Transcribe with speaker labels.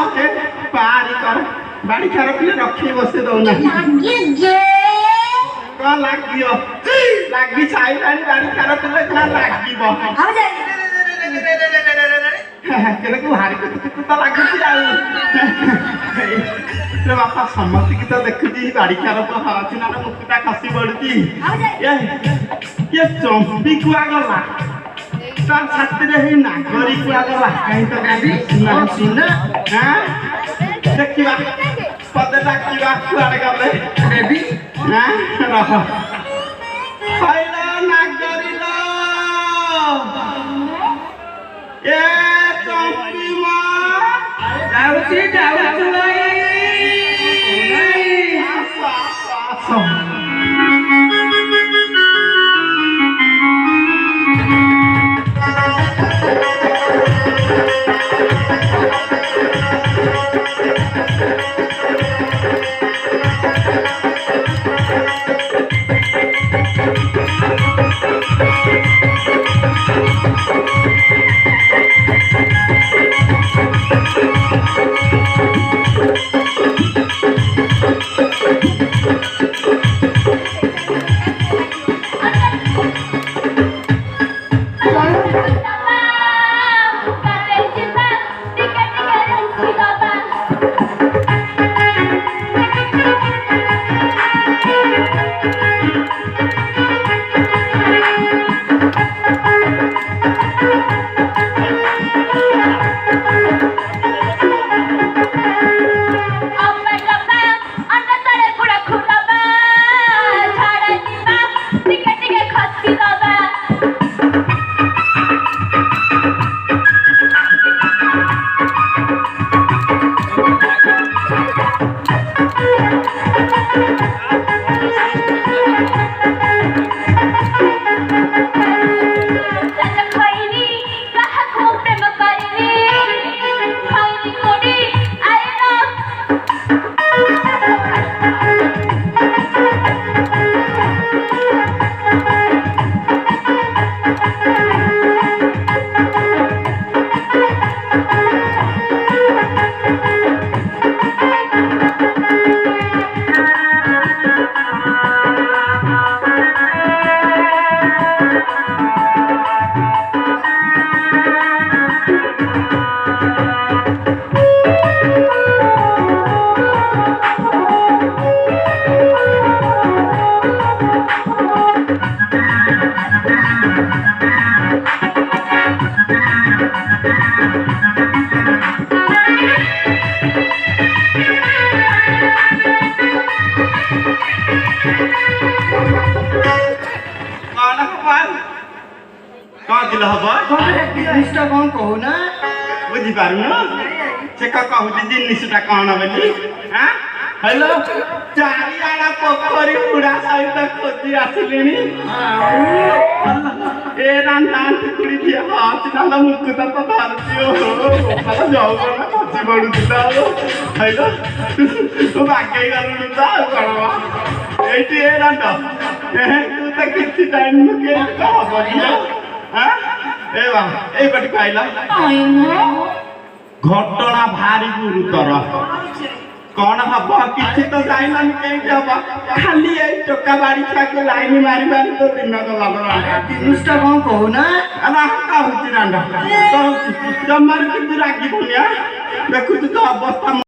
Speaker 1: okay पारी कर बाड़ी खार पिले रखी बसे दौना कौन लागियो लागी छाई बाड़ी बाड़ी खार पिले ना लागिबो
Speaker 2: हम जाई
Speaker 1: केले को हारी तो लागुची आउ रे बापा समझ की तो देखुची बाड़ी खार तो हाची ना मुकुटा खसी पड़ती
Speaker 2: हम जाई
Speaker 1: ये चंपी कुआ गला तार छाती रे ही नागरी कुआ गला कहीं तो गाबी सुना
Speaker 2: सुना
Speaker 1: हां देखिबा पदे डाकिबा कुआडे गले
Speaker 2: बेबी
Speaker 1: हां रह हाइला नागरी लो ए चंपी मां
Speaker 2: जाउची लाई
Speaker 1: दिल हबा
Speaker 2: जिनिसटा कौन कहू ना
Speaker 1: बुझी पारु न से कहू जिनिसटा कौन बोली हां हेलो चारी आड़ा पोखरी पुरा सहित खोजी आसलिनी ए रांधान टुकड़ी दिया हाथ नाला मुकुता तो भारतीय हो जाओ ना खोजी बडू दिता हेलो तू बागे गलु ता करवा एटी ए रांधा तू तो किसी टाइम के कहा बोलिया हां ए बा ए बट खाइला घटना भारी गुरुतर कौन हब किसी तो जाइलन के हब खाली ए टोका बाड़ी छा के लाइन मारी मारी तो दिन का लगला
Speaker 2: जिनिसटा कौन कहू ना
Speaker 1: अना का होती रांडा तो जमर की रागी भुनिया देखु तो अवस्था